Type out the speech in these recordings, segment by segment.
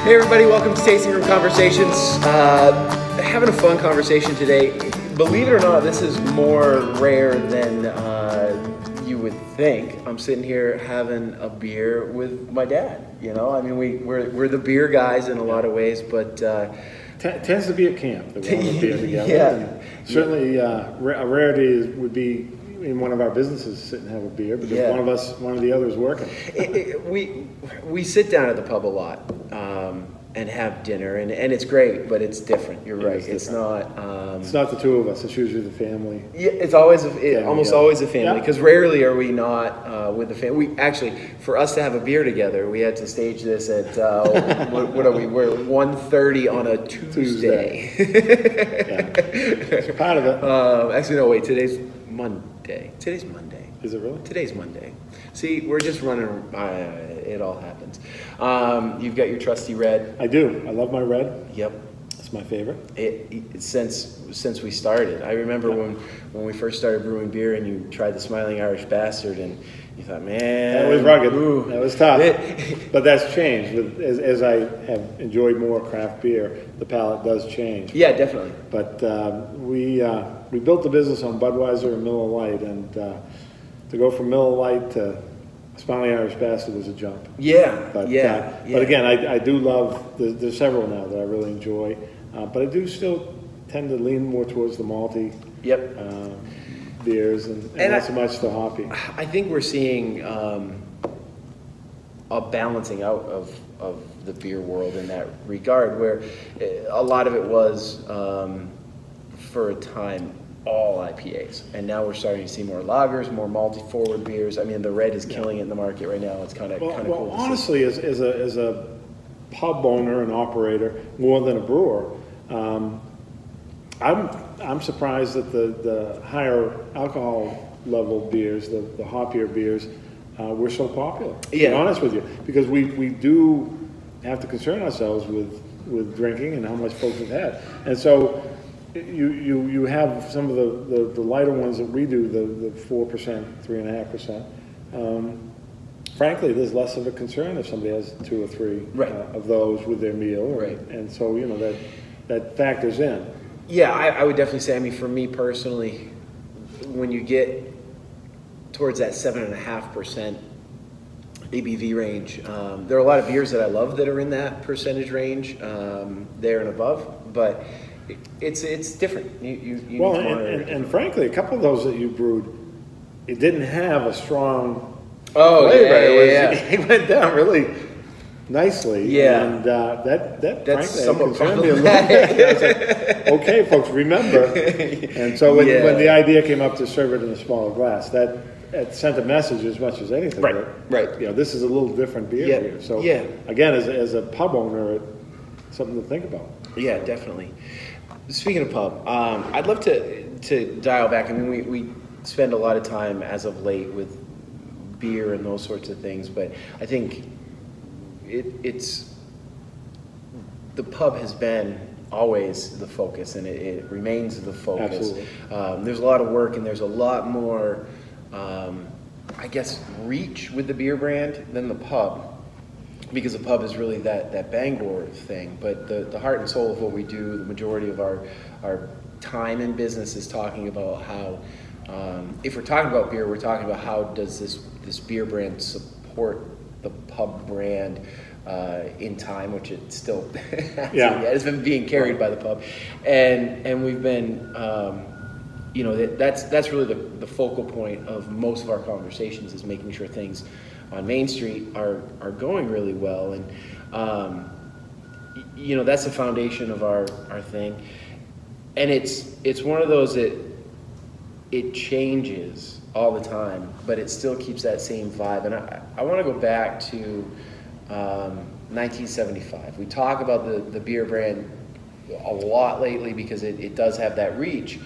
Hey everybody, welcome to Tasting Room Conversations. Having a fun conversation today. Believe it or not, this is more rare than you would think. I'm sitting here having a beer with my dad. You know, I mean, we're the beer guys in a lot of ways, but tends to be at camp that we'll have a beer together. Yeah. And certainly, a rarity would be in one of our businesses sit and have a beer because one of the others working. We sit down at the pub a lot and have dinner, and it's great, but it's different. You're right. It's not. It's not the two of us. It's usually the family. Yeah, it's always always a family because rarely are we not with the family. We actually, for us to have a beer together, we had to stage this at what are we? We're 1:30 on a Tuesday. It's part of it. Actually, no. Wait. Today's Monday. Today's Monday. Is it really? Today's Monday. See, we're just running. It all happens. You've got your trusty red. I do. I love my red. Yep. It's my favorite. Since we started. I remember when we first started brewing beer and you tried the Smiling Irish Bastard and you thought, man, that was rugged. Ooh. That was tough. But that's changed. As I have enjoyed more craft beer, the palate does change. Yeah, definitely. But we built the business on Budweiser and Miller Lite, and to go from Miller Lite to Smiling Irish Bastard was a jump. Yeah, but but again, I do love. There's several now that I really enjoy, but I do still tend to lean more towards the malty. Yep. Beers and not so much the hoppy. I think we're seeing a balancing out of the beer world in that regard, where a lot of it was for a time all IPAs, and now we're starting to see more lagers, more malty forward beers. I mean, the red is killing it in the market right now. It's kind of cool. Well, honestly, as a pub owner and operator, more than a brewer, I'm surprised that the higher alcohol level beers, the hoppier beers, were so popular. To be honest with you, because we do have to concern ourselves with drinking and how much folks have had, and so. You have some of the lighter ones that we do, the 4%, 3.5%. Frankly, there's less of a concern if somebody has 2 or 3 of those with their meal, and so that factors in. Yeah, I would definitely say. I mean, for me personally, when you get towards that 7.5% ABV range, there are a lot of beers that I love that are in that percentage range, there and above, but. It's different. Well, and frankly, a couple of those that you brewed, it didn't have a strong flavor. It went down really nicely. Yeah, and that's frankly somewhat problematic. I was like, okay, folks, remember. And so when the idea came up to serve it in a smaller glass, that sent a message as much as anything. Right. You know, this is a little different beer here. So again, as a pub owner, it's something to think about. Yeah, definitely. Speaking of pub, I'd love to dial back. I mean, we spend a lot of time as of late with beer and those sorts of things, but I think it's the pub has been always the focus, and it remains the focus. Absolutely. There's a lot of work, and there's a lot more, I guess, reach with the beer brand than the pub. Because the pub is really that Bangor thing, but the heart and soul of what we do, the majority of our time in business is talking about how, if we're talking about beer, we're talking about how does this beer brand support the pub brand in time, which it still has been being carried by the pub, and we've been, that's really the focal point of most of our conversations is making sure things on Main Street are going really well, and that's the foundation of our thing, and it's one of those that it changes all the time, but it still keeps that same vibe. And I want to go back to 1975. We talk about the beer brand a lot lately because it does have that reach,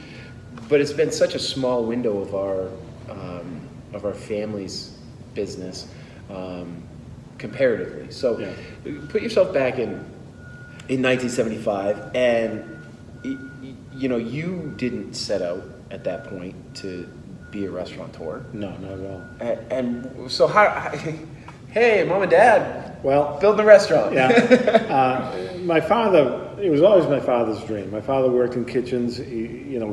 but it's been such a small window of our family's business comparatively. So put yourself back in 1975, and you didn't set out at that point to be a restaurateur. No, not at all. And so how hey, Mom and Dad, well, building a restaurant. Yeah. My father, it was always my father's dream. My father worked in kitchens,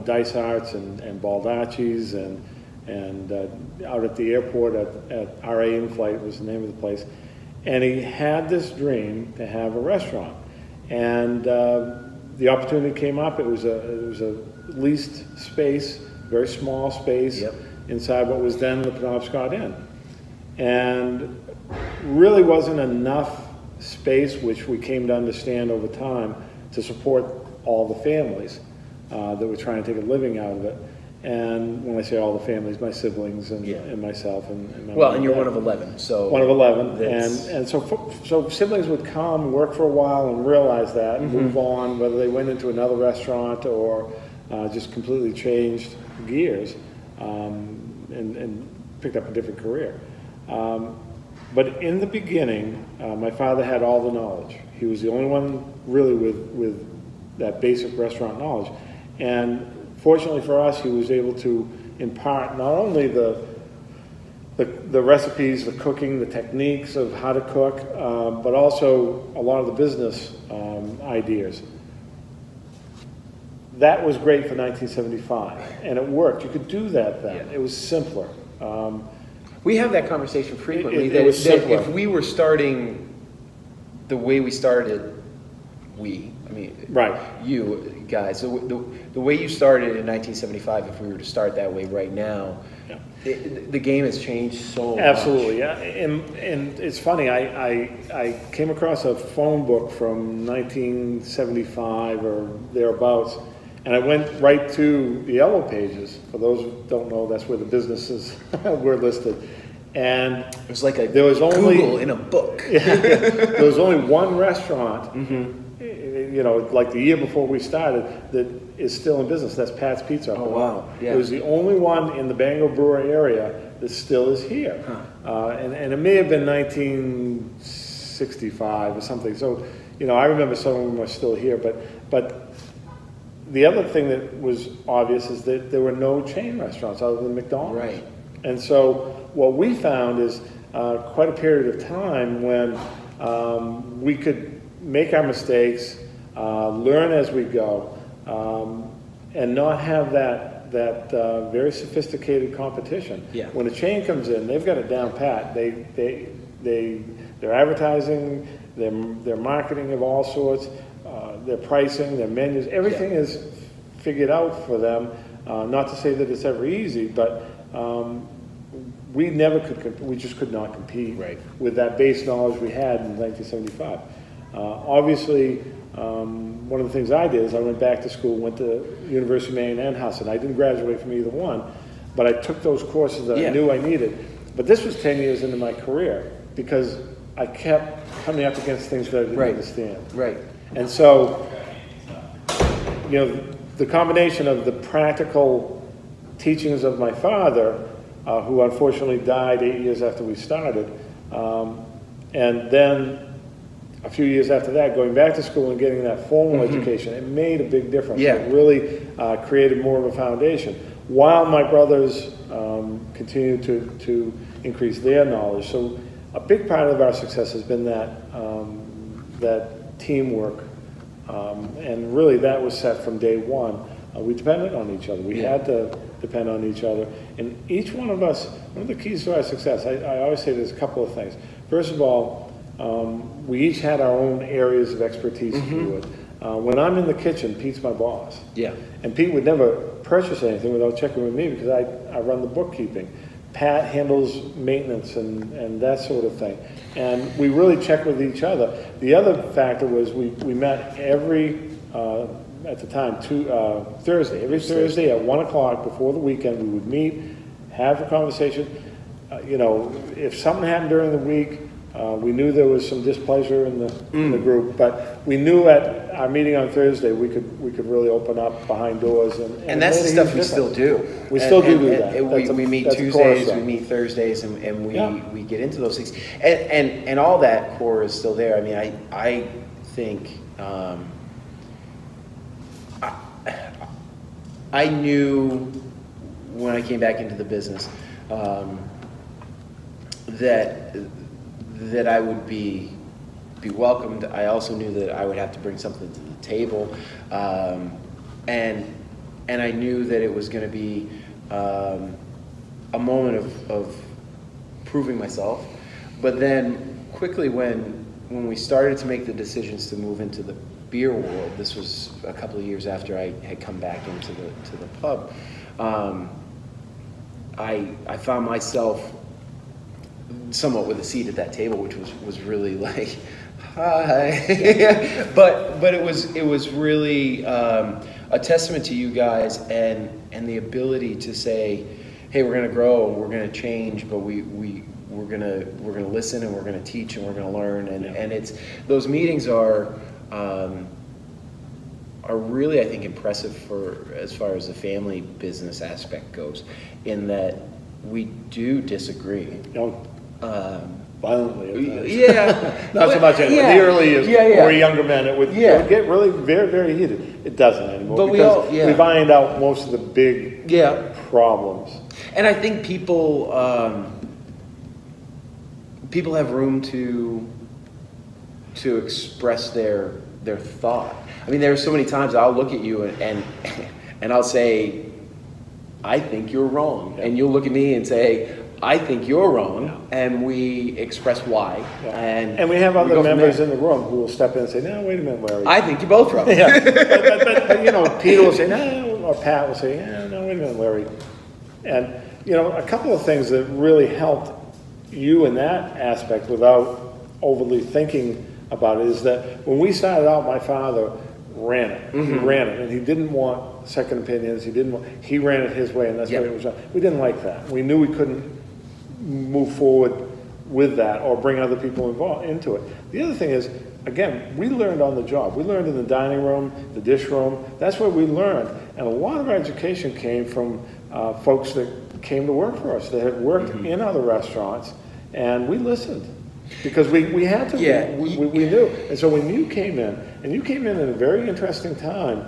Dice Arts and Baldacci's and out at the airport at RA In-Flight was the name of the place. And he had this dream to have a restaurant. And the opportunity came up. It was a leased space, very small space, inside what was then the Penobscot Inn. And really wasn't enough space, which we came to understand over time, to support all the families that were trying to take a living out of it. And when I say all the families, my siblings and myself and my well, and you're one of 11, so one of 11, and so siblings would come, work for a while, and realize that, and move on, whether they went into another restaurant or just completely changed gears and picked up a different career. But in the beginning, my father had all the knowledge. He was the only one really with that basic restaurant knowledge, and fortunately for us, he was able to impart not only the recipes, the cooking, the techniques of how to cook, but also a lot of the business ideas. That was great for 1975, and it worked. You could do that then. It was simpler. We have that conversation frequently. It was simpler. If we were starting the way we started, right. You guys, the way you started in 1975, if we were to start that way right now, the game has changed so much. Absolutely, yeah. And it's funny, I came across a phone book from 1975 or thereabouts, and I went right to the Yellow Pages. For those who don't know, that's where the businesses were listed. And it was like there was only Google in a book. There was only one restaurant, like the year before we started, that is still in business. That's Pat's Pizza. Oh, wow. Yeah. It was the only one in the Bangor Brewer area that still is here. Huh. And it may have been 1965 or something. So, I remember some of them are still here. But the other thing that was obvious is that there were no chain restaurants other than McDonald's. Right. And so what we found is quite a period of time when we could make our mistakes, learn as we go, and not have that very sophisticated competition. Yeah. When a chain comes in, they've got it down pat. Their advertising, their marketing of all sorts, their pricing, their menus, everything is figured out for them. Not to say that it's ever easy, but we just could not compete with that base knowledge we had in 1975. Obviously, one of the things I did is I went back to school, went to University of Maine and Husson. I didn't graduate from either one, but I took those courses that I knew I needed. But this was 10 years into my career because I kept coming up against things that I didn't understand. Right. And so, the combination of the practical teachings of my father, who unfortunately died 8 years after we started, and then a few years after that, going back to school and getting that formal education, it made a big difference. Yeah. It really created more of a foundation, while my brothers continued to increase their knowledge. So a big part of our success has been that teamwork, and really that was set from day one. We depended on each other. We had to depend on each other. And each one of us, one of the keys to our success, I always say there's a couple of things. First of all, we each had our own areas of expertise, if you would. When I'm in the kitchen, Pete's my boss. Yeah. And Pete would never purchase anything without checking with me because I run the bookkeeping. Pat handles maintenance and that sort of thing. And we really check with each other. The other factor was we met every, at the time, Thursday. Every Thursday at 1 o'clock before the weekend, we would meet, have a conversation. If something happened during the week, we knew there was some displeasure in the group, but we knew at our meeting on Thursday we could really open up behind doors and that's the stuff we still do. We still do that. We meet Tuesdays, we meet Thursdays, and we get into those things, and all that core is still there. I mean, I think I knew when I came back into the business that that I would be welcomed. I also knew that I would have to bring something to the table, and I knew that it was going to be a moment of proving myself. But then quickly, when we started to make the decisions to move into the beer world, this was a couple of years after I had come back into the pub. I found myself somewhat with a seat at that table, which was really like, hi. but it was really a testament to you guys and the ability to say, hey, we're going to grow and we're going to change, but we're going to listen and we're going to teach and we're going to learn, and it's those meetings are really, I think, impressive for as far as the family business aspect goes, in that we do disagree. Violently. Yeah. Not so much anymore. Yeah. The early years, Yeah. or younger men, it would get really very, very heated. It doesn't anymore, but because we've ironed out most of the big problems. And I think people have room to express their thought. I mean, there are so many times I'll look at you and I'll say, I think you're wrong. Yeah. And you'll look at me and say, I think you're wrong. Yeah. And we express why. Yeah. And we have other members in the room who will step in and say, no, wait a minute, Larry. I think you're both wrong. Yeah. but Peter will say, no, or Pat will say, yeah, no, wait a minute, Larry. And, a couple of things that really helped you in that aspect without overly thinking about it is that when we started out, my father ran it. Mm-hmm. He ran it, and he didn't want second opinions. He ran it his way, and that's what it was. We didn't like that. We knew we couldn't move forward with that or bring other people involved into it. The other thing is, again, we learned on the job. We learned in the dining room, the dish room. That's where we learned, and a lot of our education came from folks that came to work for us. They had worked in other restaurants, and we listened. Because we had to, we knew. And so when you came in, and you came in at a very interesting time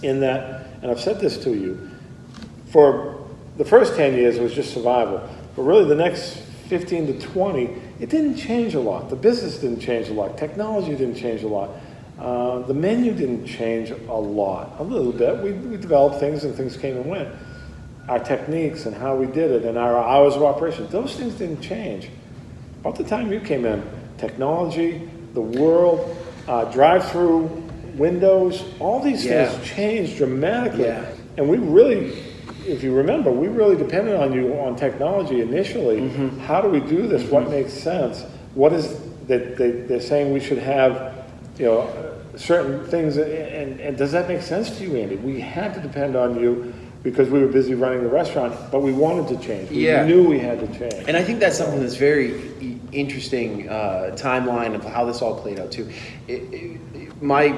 in that, and I've said this to you, for the first 10 years it was just survival. But really the next 15 to 20, it didn't change a lot. The business didn't change a lot. Technology didn't change a lot. The menu didn't change a lot. A little bit. We developed things and things came and went. Our techniques and how we did it and our hours of operation, those things didn't change. About the time you came in, technology, the world, drive-through windows, all these things changed dramatically. Yeah. And we really, if you remember, we really depended on you on technology initially. Mm-hmm. How do we do this? Mm-hmm. What makes sense? What is that they're saying we should have, certain things, and does that make sense to you, Andy? We had to depend on you because we were busy running the restaurant, but we wanted to change. We knew we had to change. And I think that's something that's very interesting timeline of how this all played out too. My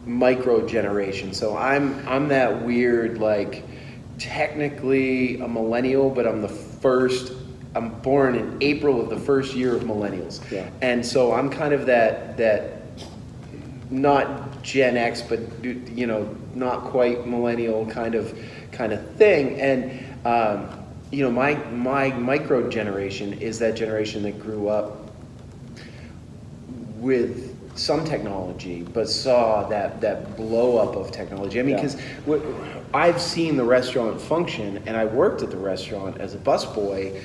micro generation. So I'm that weird, like, technically a millennial, but I'm born in April of the first year of millennials. Yeah. And so I'm kind of that not Gen X, but not quite millennial kind of thing. And my micro generation is that generation that grew up with some technology, but saw that blow up of technology. I mean, because I've seen the restaurant function, and I worked at the restaurant as a busboy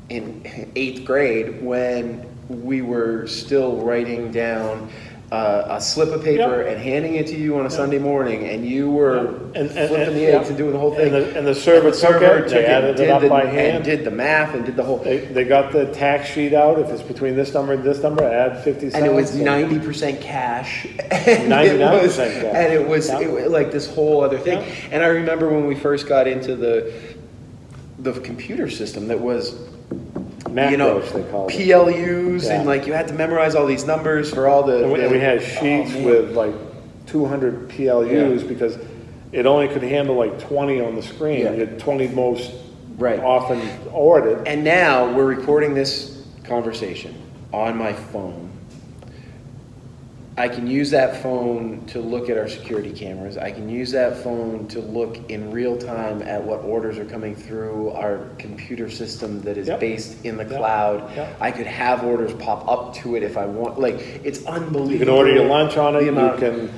in 8th grade when we were still writing down a slip of paper and handing it to you on a Sunday morning, and you were flipping the eggs and doing the whole thing. And the server took it, they added it up by hand. And did the math and did the whole... They got the tax sheet out. If it's between this number and this number, add 50 cents. And it was 90% cash. 99% cash. And it was like this whole other thing. Yeah. And I remember when we first got into the computer system that was... macros, they call it. PLUs, and like you had to memorize all these numbers for all the... And we had sheets with like 200 PLUs because it only could handle like 20 on the screen. You had 20 most often ordered. And now we're recording this conversation on my phone I can use that phone to look at our security cameras. I can use that phone to look in real time at what orders are coming through our computer system that is based in the cloud. I could have orders pop up to it if I want. Like, it's unbelievable. You can order your lunch on it. You can,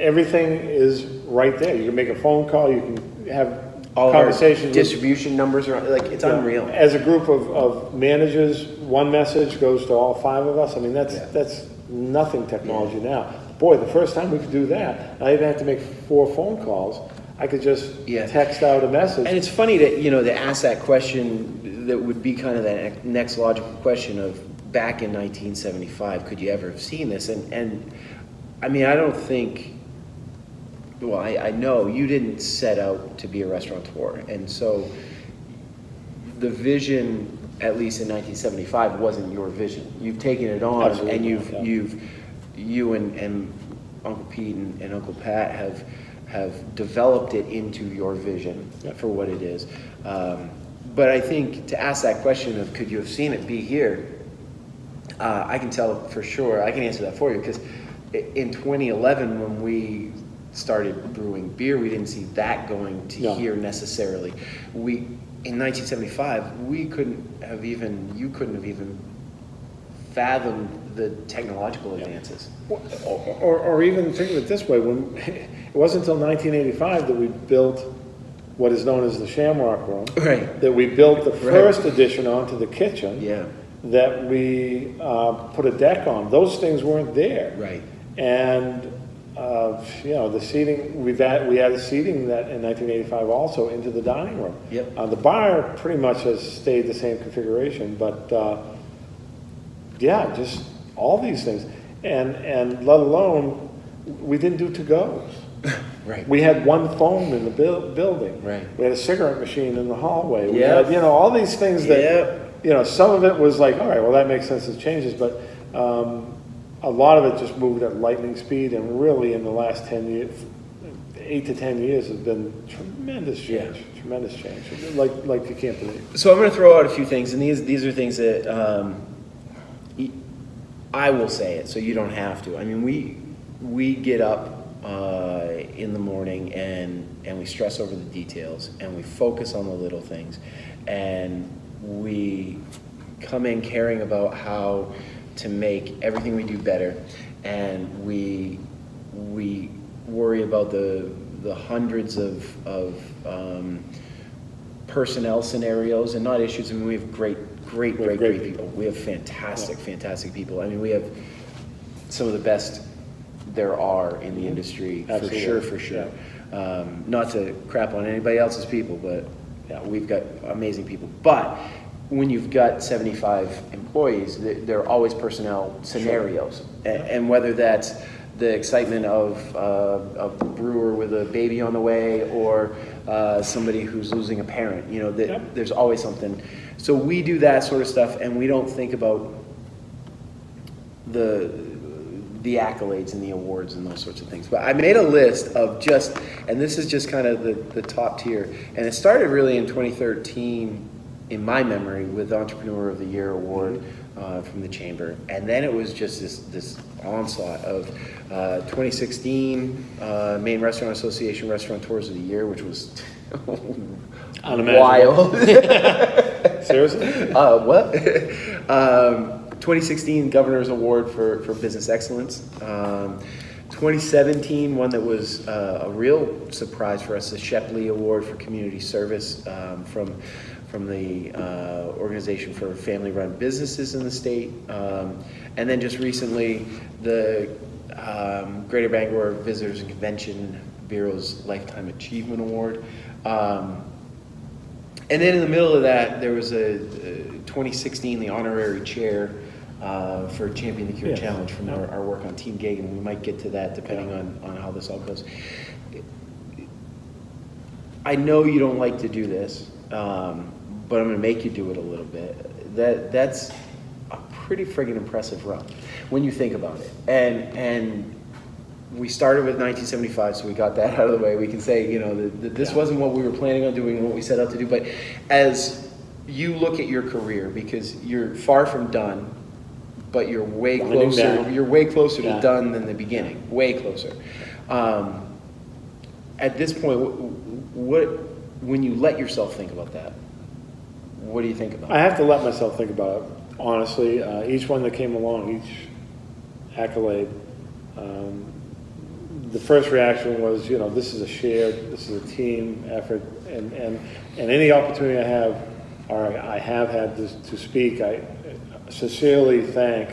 everything is right there. You can make a phone call. You can have all conversations. Distribution numbers are like, it's unreal. As a group of managers, one message goes to all 5 of us. I mean, that's nothing technology now. Boy, the first time we could do that, I didn't have to make 4 phone calls. I could just text out a message. And it's funny to ask that question. That would be kind of that next logical question of, back in 1975, could you ever have seen this? And I mean, I don't think. Well, I know you didn't set out to be a restaurateur, and so the vision, at least in 1975, wasn't your vision. You've taken it on. Absolutely. And you and Uncle Pete and Uncle Pat have developed it into your vision for what it is. But I think to ask that question of, could you have seen it be here? I can tell for sure. I can answer that for you, because in 2011, when we started brewing beer, we didn't see that going to here necessarily. In 1975, you couldn't have even fathomed the technological advances. Or even think of it this way: it wasn't until 1985 that we built what is known as the Shamrock Room. Right. That we built the first addition onto the kitchen. Yeah. That we put a deck on. Those things weren't there. Right. And the seating, we added seating that in 1985 also into the dining room. Yep. The bar pretty much has stayed the same configuration, but just all these things, and let alone we didn't do to-goes. Right. We had one phone in the building. Right. We had a cigarette machine in the hallway. We had, all these things that some of it was like, all right, well, that makes sense as changes, but a lot of it just moved at lightning speed, and really in the last 10 years, 8 to 10 years has been tremendous change. Tremendous change, like you can't believe. So I'm going to throw out a few things, and these are things that I will say it, so you don't have to. I mean, we get up in the morning and we stress over the details, and we focus on the little things, and we come in caring about how to make everything we do better, and we worry about the hundreds of personnel scenarios, and not issues. I mean, we have great people. We have fantastic people. I mean, we have some of the best there are in the industry. Absolutely. for sure. Yeah. Not to crap on anybody else's people, but we've got amazing people. But when you've got 75 employees, there are always personnel scenarios. Sure. And whether that's the excitement of a brewer with a baby on the way, or somebody who's losing a parent, there's always something. So we do that sort of stuff, and we don't think about the accolades and the awards and those sorts of things. But I made a list of and this is just kind of the top tier, and it started really in 2013, in my memory, with the Entrepreneur of the Year award from the Chamber. And then it was just this onslaught of 2016 Maine Restaurant Association Restaurateurs of the Year, which was wild. Seriously? What? 2016 Governor's Award for Business Excellence. 2017, one that was a real surprise for us, the Shepley Award for Community Service from the Organization for Family-Run Businesses in the state. And then just recently, the Greater Bangor Visitors and Convention Bureau's Lifetime Achievement Award. And then in the middle of that, there was a 2016, the honorary chair for Champion the Cure Challenge from our work on Team Geaghan. We might get to that depending on how this all goes. I know you don't like to do this, but I'm going to make you do it a little bit. That's a pretty friggin' impressive run when you think about it. And we started with 1975, so we got that out of the way. We can say, that this wasn't what we were planning on doing, what we set out to do. But as you look at your career, because you're far from done, but you're way Winding closer. down. You're way closer Yeah. to done than the beginning. Way closer. At this point, when you let yourself think about that, what do you think about? I have to let myself think about it, honestly. Each one that came along, each accolade, the first reaction was, this is this is a team effort, and any opportunity I have, or I have had to speak, I sincerely thank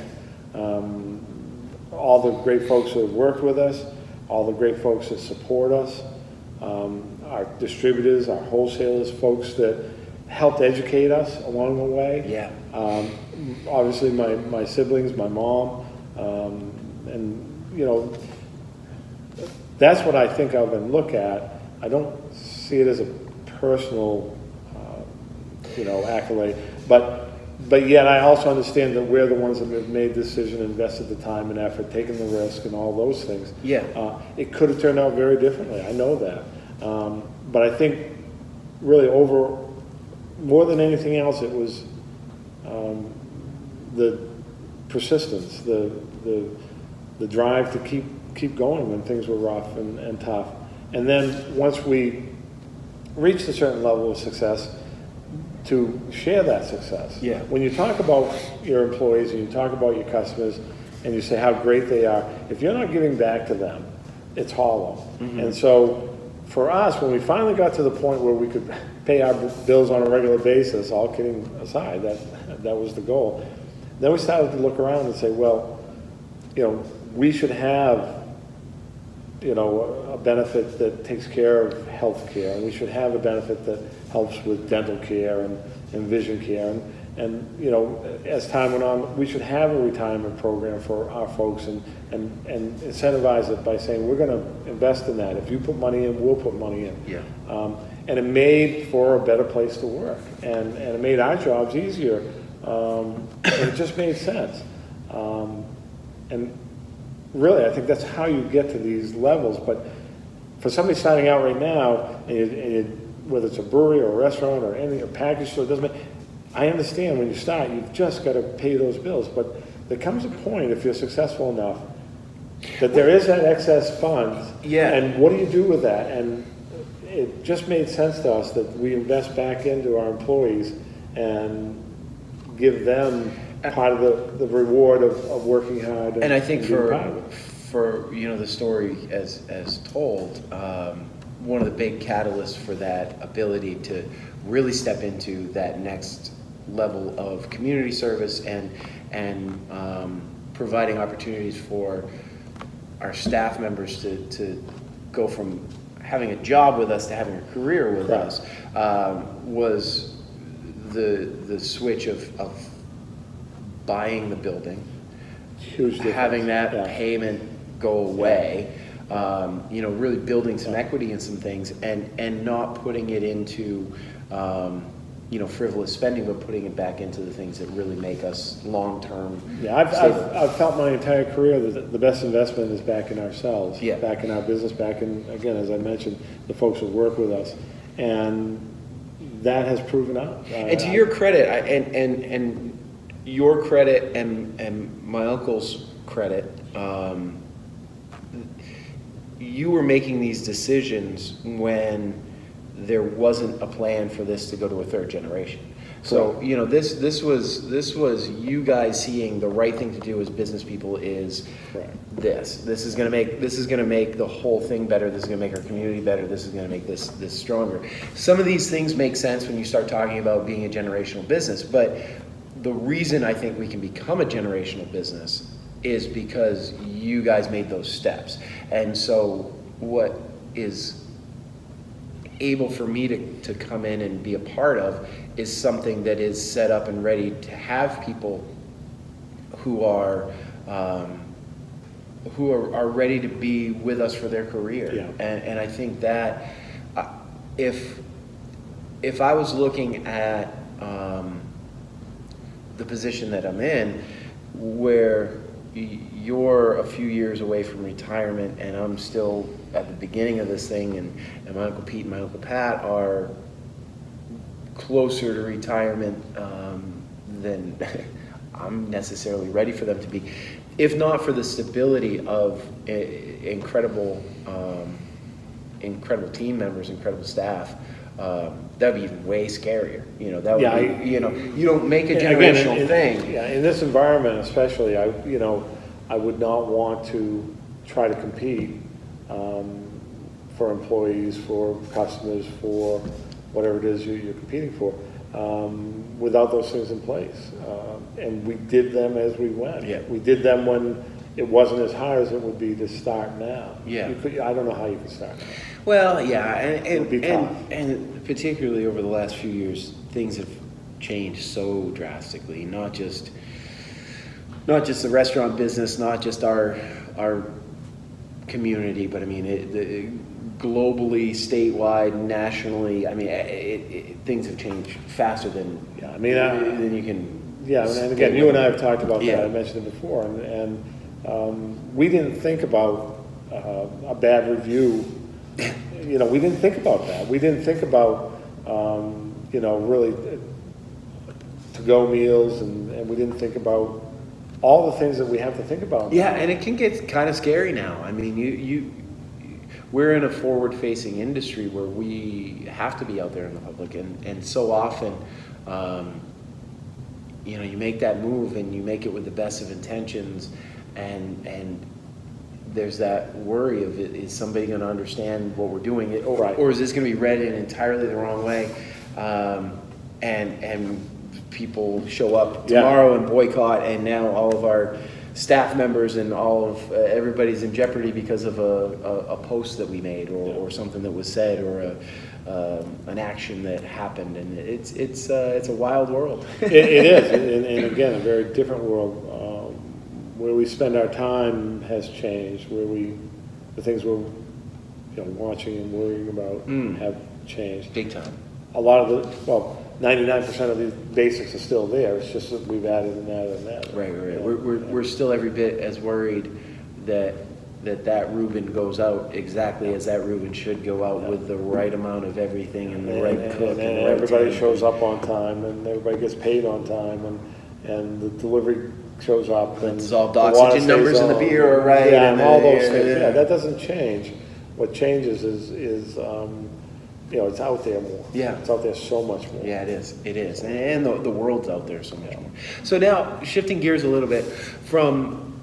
all the great folks that have worked with us, all the great folks that support us, our distributors, our wholesalers, folks that helped educate us along the way. Yeah. Obviously, my siblings, my mom, and that's what I think of and look at. I don't see it as a personal, accolade, but yet I also understand that we're the ones that have made the decision, invested the time and effort, taken the risk, and all those things. Yeah. It could have turned out very differently. I know that, but I think really more than anything else, it was the persistence, the drive to keep going when things were rough and tough. And then once we reached a certain level of success, to share that success. Yeah. When you talk about your employees and you talk about your customers and you say how great they are, if you're not giving back to them, it's hollow. Mm-hmm. And so for us, when we finally got to the point where we could pay our bills on a regular basis, all kidding aside, that was the goal, then we started to look around and say, well, we should have a benefit that takes care of health care, and we should have a benefit that helps with dental care and vision care. And as time went on, we should have a retirement program for our folks and incentivize it by saying, we're going to invest in that. If you put money in, we'll put money in. Yeah. And it made for a better place to work. And it made our jobs easier. And it just made sense. And really, I think that's how you get to these levels. But for somebody starting out right now, whether it's a brewery or a restaurant or any a package store, it doesn't matter. I understand when you start, you've just got to pay those bills. But there comes a point, if you're successful enough, that there is that excess funds. Yeah. And what do you do with that? And it just made sense to us that we invest back into our employees and give them part of the reward of working hard. And I think for the story as told, one of the big catalysts for that ability to really step into that next level of community service and providing opportunities for our staff members to go from having a job with us to having a career with us was the switch of buying the building, having that payment go away, really building some equity in some things, and not putting it into frivolous spending, but putting it back into the things that really make us long-term. Yeah, I've felt my entire career that the best investment is back in ourselves, back in our business, back in, again, as I mentioned, the folks who work with us, and that has proven out. And to your credit, and your credit and my uncle's credit, you were making these decisions when there wasn't a plan for this to go to a third generation. So this was you guys seeing the right thing to do as business people is this is going to make the whole thing better. This is going to make our community better. This is going to make this stronger. Some of these things make sense when you start talking about being a generational business, but the reason I think we can become a generational business is because you guys made those steps. And so what is able for me to come in and be a part of is something that is set up and ready to have people who are ready to be with us for their career. Yeah. And I think that if I was looking at the position that I'm in, where you're a few years away from retirement and I'm still at the beginning of this thing, and my Uncle Pete and my Uncle Pat are closer to retirement than I'm necessarily ready for them to be, if not for the stability of incredible team members, incredible staff. That'd be even way scarier. You know, that would be, you know, you don't make a generational thing. Yeah, in this environment especially, I would not want to try to compete for employees, for customers, for whatever it is you're competing for, without those things in place. And we did them as we went. Yeah. We did them when it wasn't as hard as it would be to start now. Yeah. I don't know how you can start now. Well, yeah, and particularly over the last few years, things have changed so drastically. Not just the restaurant business, not just our community, but I mean globally, statewide, nationally. I mean, things have changed faster than you can. Yeah, and again, you and I have talked about that. I mentioned it before, and we didn't think about a bad review. You know, we didn't think about that. We didn't think about really to-go meals, and we didn't think about all the things that we have to think about. Yeah, and it can get kind of scary now. I mean, we're in a forward-facing industry where we have to be out there in the public, and so often, you make that move and you make it with the best of intentions, and there's that worry of is somebody going to understand what we're doing, or is this going to be read in entirely the wrong way, and people show up tomorrow and boycott, and now all of our staff members and all of everybody's in jeopardy because of a post that we made, or something that was said, or an action that happened, and it's a wild world. It is, and again, a very different world. Where we spend our time has changed. The things we're watching and worrying about have changed. Big time. A lot of 99% of the basics are still there. It's just that we've added and added and added. Right. We're still every bit as worried that Reuben goes out exactly as that Reuben should go out, with the right amount of everything and the right cook, and everybody shows up on time, and everybody gets paid on time, and the delivery shows up, and dissolved oxygen numbers in the beer are right, and all those things. Yeah, that doesn't change. What changes is it's out there more. Yeah, it's out there so much more. Yeah, it is, and the world's out there so much more. So now, shifting gears a little bit from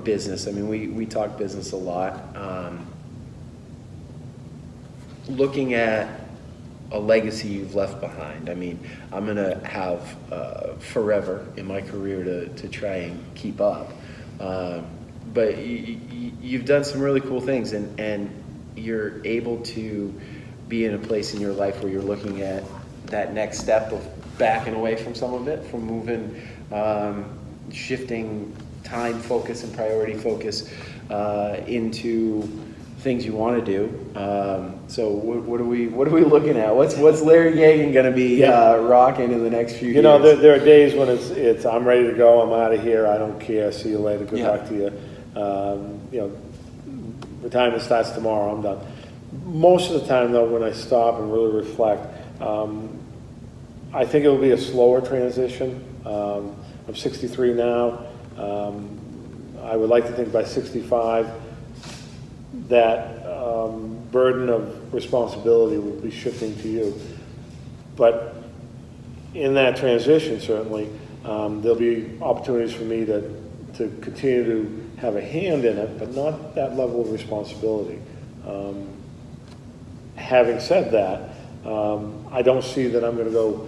business. I mean, we talk business a lot. Looking at a legacy you've left behind. I mean, I'm going to have forever in my career to try and keep up. But you've done some really cool things, and you're able to be in a place in your life where you're looking at that next step of backing away from some of it, from moving, shifting time focus and priority focus into things you want to do. So what are we looking at? What's Larry Geaghan going to be rocking in the next few years? There are days when it's I'm ready to go. I'm out of here. I don't care. See you later. Good luck to you. Retirement starts tomorrow. I'm done. Most of the time, though, when I stop and really reflect, I think it will be a slower transition. I'm 63 now. I would like to think by 65 that burden of responsibility will be shifting to you. But in that transition, certainly, there'll be opportunities for me to continue to have a hand in it, but not that level of responsibility. Having said that, I don't see that I'm going to go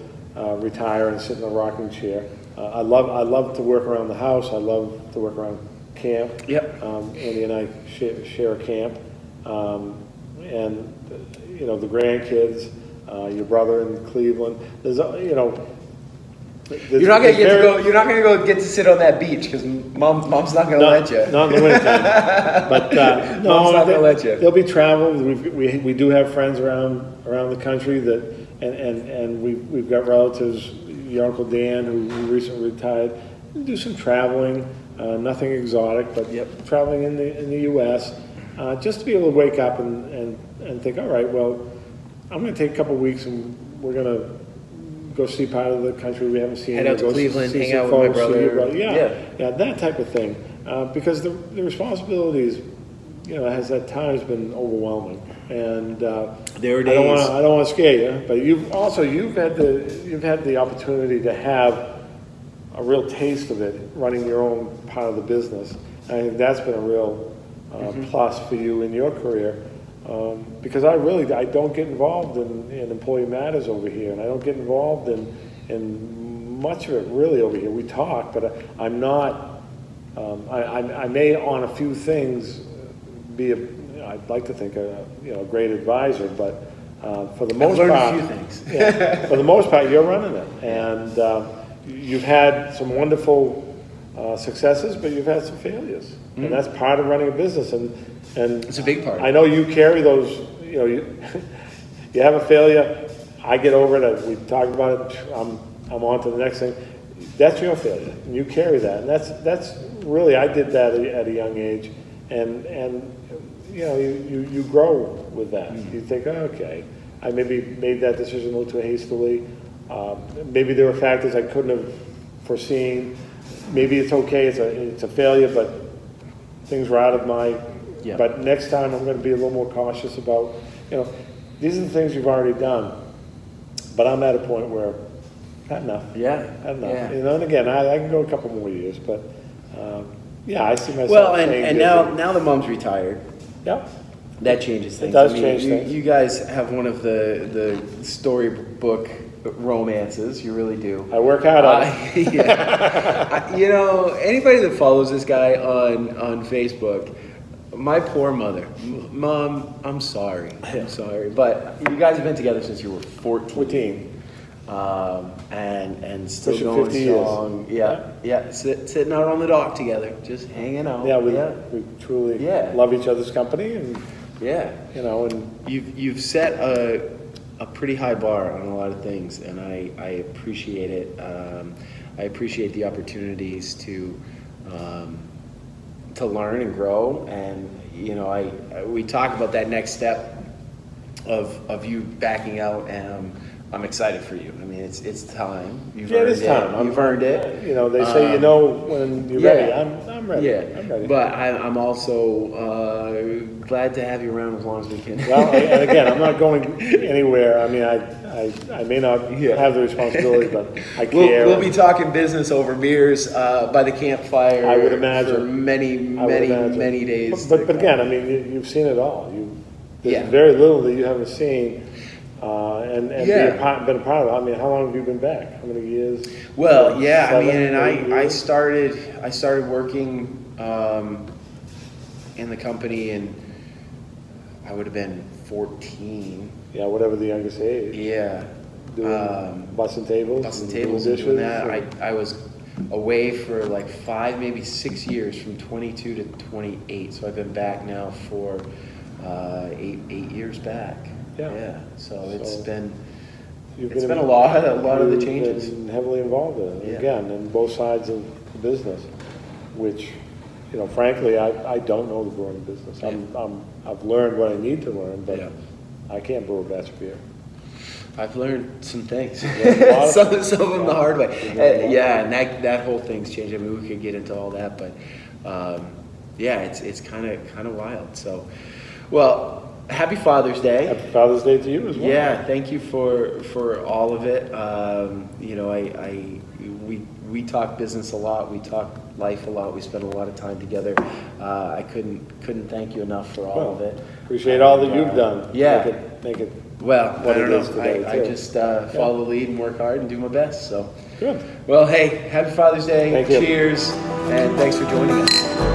retire and sit in a rocking chair. I love to work around the house. I love to work around camp. Yep. Andy and I share a camp, and the grandkids, your brother in Cleveland. There's you're not gonna go get to sit on that beach because mom's not gonna let you. Not in the wintertime. But mom's not gonna let you. There'll be travel. We do have friends around the country and we've got relatives. Your Uncle Dan, who recently retired, do some traveling. Nothing exotic, but traveling in the U.S. Just to be able to wake up and think, all right, well, I'm going to take a couple of weeks and we're going to go see part of the country we haven't seen. Head out to go Cleveland, see hang some out with my folks, see your brother. Yeah, that type of thing. Because the responsibilities, has at times been overwhelming. And there are days. I don't want to scare you, but you've had the opportunity to have a real taste of it, running your own part of the business. I think that's been a real plus for you in your career. Because I don't get involved in employee matters over here, and I don't get involved in much of it really over here. We talk, but I'm not. I may on a few things be I'd like to think a great advisor, but for the most part, I've learned a few things. Yeah, for the most part, you're running it, and you've had some wonderful successes, but you've had some failures, and that's part of running a business. And it's a big part. I know you carry those. You have a failure. I get over it. We talked about it. I'm on to the next thing. That's your failure, and you carry that. And that's really, I did that at a young age, and you grow with that. You think, okay, I maybe made that decision a little too hastily. Maybe there were factors I couldn't have foreseen. Maybe it's okay. It's a failure, but things were out of my. Yeah. But next time I'm going to be a little more cautious about, these are the things you've already done. But I'm at a point where, not enough. Yeah. Not enough. Yeah. And again, I can go a couple more years, but I see myself. Well, and now the mom's retired. Yep. That changes things. It does change things. You guys have one of the storybook romances. You really do. I work hard on it. Yeah. Anybody that follows this guy on Facebook, my poor mother, Mom, I'm sorry. I'm sorry. But you guys have been together since you were 14. And still Pushing going 50 strong. years. Yeah. Sitting out on the dock together, just hanging out. Yeah, we truly love each other's company, and and you've set a pretty high bar on a lot of things, and I appreciate it. I appreciate the opportunities to learn and grow, and we talk about that next step of you backing out, and I'm excited for you. I mean, it's time. You've earned it is time. You've earned it. They say when you're ready. I'm ready. Yeah, I'm ready. but I'm also glad to have you around as long as we can. Well, and again, I'm not going anywhere. I mean, I may not have the responsibility, but I care. We'll be talking business over beers by the campfire. I would imagine for many days. But again, I mean, you've seen it all. There's very little that you haven't seen. And been a part of it. I mean, how long have you been back? How many years? Well, I started working in the company, and I would have been 14. Yeah, whatever the youngest age. Yeah. Doing busting tables. Busting tables and doing that. I was away for like 5, maybe 6 years, from 22 to 28. So I've been back now for 8 years back. Yeah. So it's been a lot of the changes. You've been heavily involved in it, again, in both sides of the business, which, frankly, I don't know the brewing business. I've learned what I need to learn, but I can't brew a batch of beer. I've learned some things. some of them the hard way. And that whole thing's changed. I mean, we could get into all that, but it's kind of wild. So, well. Happy Father's Day. Happy Father's Day to you as well. Yeah, thank you for all of it. We talk business a lot. We talk life a lot. We spend a lot of time together. I couldn't thank you enough for all of it. Appreciate all that you've done. Yeah. Make it well, what I don't know. Today, I just follow the lead and work hard and do my best. So good. Well, hey, happy Father's Day. Thank you. Cheers, and thanks for joining us.